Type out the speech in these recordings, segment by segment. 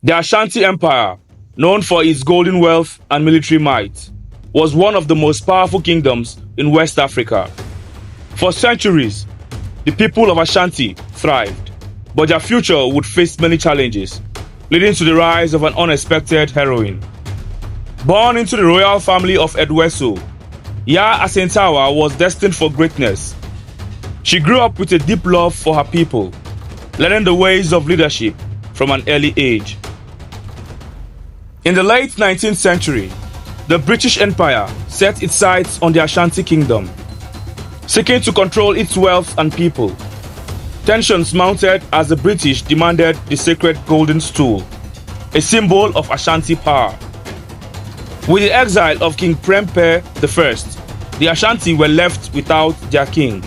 The Ashanti Empire, known for its golden wealth and military might, was one of the most powerful kingdoms in West Africa. For centuries, the people of Ashanti thrived, but their future would face many challenges, leading to the rise of an unexpected heroine. Born into the royal family of Edweso, Yaa Asantewaa was destined for greatness. She grew up with a deep love for her people, learning the ways of leadership from an early age. In the late 19th century, the British Empire set its sights on the Ashanti Kingdom, seeking to control its wealth and people. Tensions mounted as the British demanded the sacred Golden Stool, a symbol of Ashanti power. With the exile of King Prempeh I, the Ashanti were left without their king.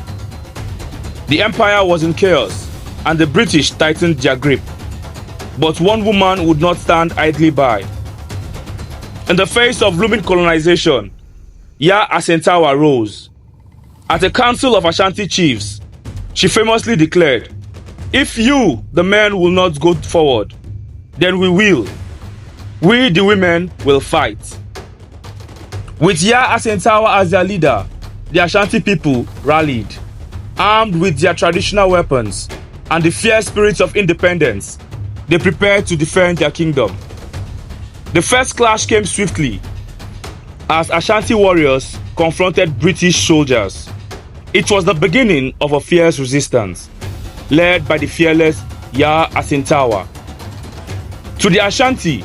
The empire was in chaos, and the British tightened their grip. But one woman would not stand idly by. In the face of looming colonization, Yaa Asantewaa rose. At a council of Ashanti chiefs, she famously declared, "If you, the men, will not go forward, then we will. We, the women, will fight." With Yaa Asantewaa as their leader, the Ashanti people rallied. Armed with their traditional weapons and the fierce spirit of independence, they prepared to defend their kingdom. The first clash came swiftly as Ashanti warriors confronted British soldiers. It was the beginning of a fierce resistance, led by the fearless Yaa Asantewaa. To the Ashanti,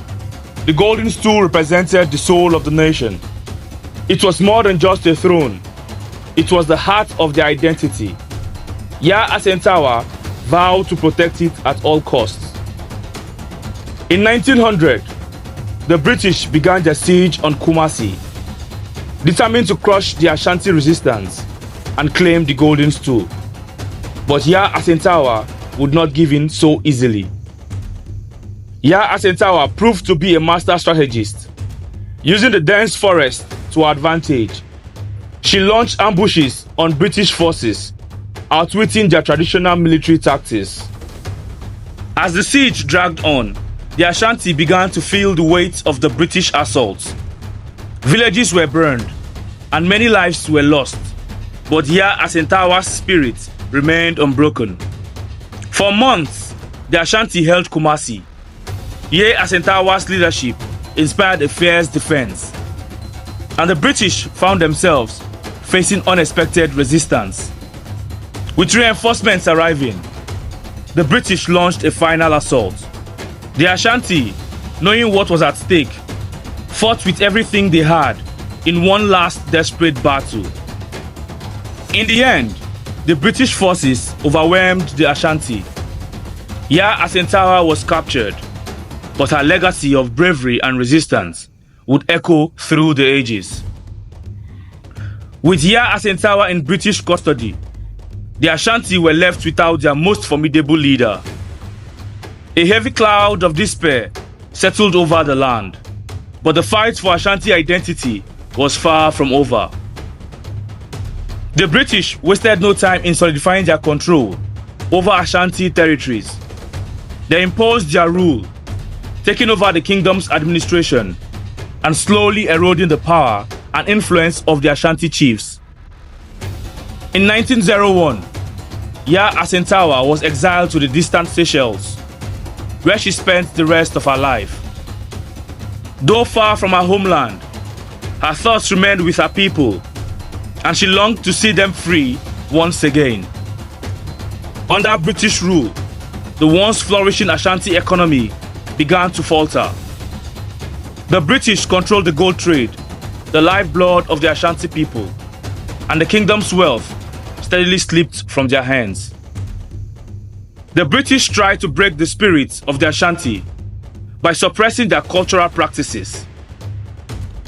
the Golden Stool represented the soul of the nation. It was more than just a throne. It was the heart of their identity. Yaa Asantewaa vowed to protect it at all costs. In 1900, the British began their siege on Kumasi, determined to crush the Ashanti resistance and claim the Golden Stool. But Yaa Asantewaa would not give in so easily. Yaa Asantewaa proved to be a master strategist, using the dense forest to her advantage. She launched ambushes on British forces, outwitting their traditional military tactics. As the siege dragged on, the Ashanti began to feel the weight of the British assaults. Villages were burned, and many lives were lost, but Yaa Asantewaa's spirit remained unbroken. For months, the Ashanti held Kumasi. Yaa Asantewaa's leadership inspired a fierce defense, and the British found themselves facing unexpected resistance. With reinforcements arriving, the British launched a final assault. The Ashanti, knowing what was at stake, fought with everything they had in one last desperate battle. In the end, the British forces overwhelmed the Ashanti. Yaa Asantewaa was captured, but her legacy of bravery and resistance would echo through the ages. With Yaa Asantewaa in British custody, the Ashanti were left without their most formidable leader. A heavy cloud of despair settled over the land, but the fight for Ashanti identity was far from over. The British wasted no time in solidifying their control over Ashanti territories. They imposed their rule, taking over the kingdom's administration and slowly eroding the power and influence of the Ashanti chiefs. In 1901, Yaa Asantewaa was exiled to the distant Seychelles, where she spent the rest of her life. Though far from her homeland, her thoughts remained with her people, and she longed to see them free once again. Under British rule, the once flourishing Ashanti economy began to falter. The British controlled the gold trade, the lifeblood of the Ashanti people, and the kingdom's wealth steadily slipped from their hands. The British tried to break the spirit of the Ashanti by suppressing their cultural practices.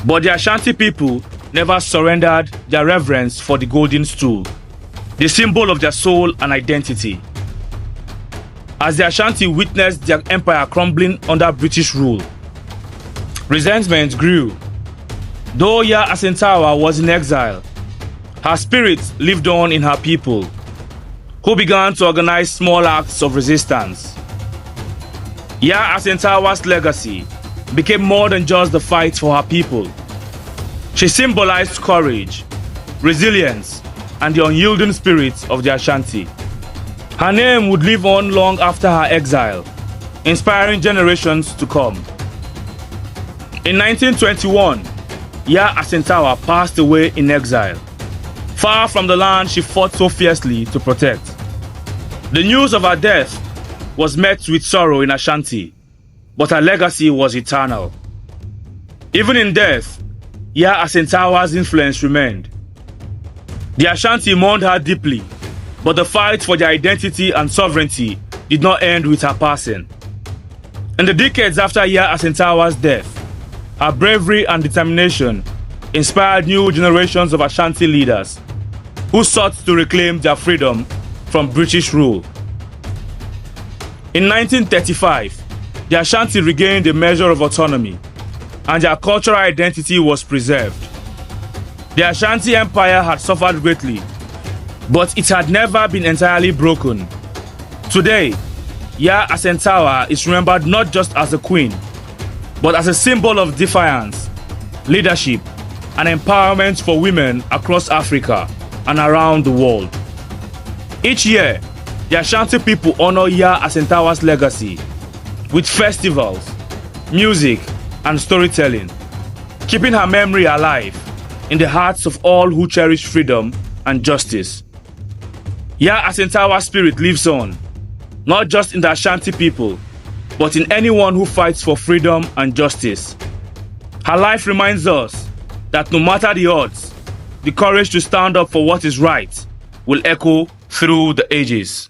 But the Ashanti people never surrendered their reverence for the Golden Stool, the symbol of their soul and identity. As the Ashanti witnessed their empire crumbling under British rule, resentment grew. Though Yaa Asantewaa was in exile, her spirit lived on in her people, who began to organize small acts of resistance. Yaa Asantewaa's legacy became more than just the fight for her people. She symbolized courage, resilience, and the unyielding spirit of the Ashanti. Her name would live on long after her exile, inspiring generations to come. In 1921, Yaa Asantewaa passed away in exile, far from the land she fought so fiercely to protect. The news of her death was met with sorrow in Ashanti, but her legacy was eternal. Even in death, Yaa Asantewaa's influence remained. The Ashanti mourned her deeply, but the fight for their identity and sovereignty did not end with her passing. In the decades after Yaa Asantewaa's death, her bravery and determination inspired new generations of Ashanti leaders who sought to reclaim their freedom from British rule. In 1935, the Ashanti regained a measure of autonomy, and their cultural identity was preserved. The Ashanti Empire had suffered greatly, but it had never been entirely broken. Today, Yaa Asantewaa is remembered not just as a queen, but as a symbol of defiance, leadership, and empowerment for women across Africa and around the world. Each year, the Ashanti people honor Yaa Asantewaa's legacy with festivals, music, and storytelling, keeping her memory alive in the hearts of all who cherish freedom and justice. Yaa Asantewaa's spirit lives on, not just in the Ashanti people, but in anyone who fights for freedom and justice. Her life reminds us that no matter the odds, the courage to stand up for what is right will echo through the ages.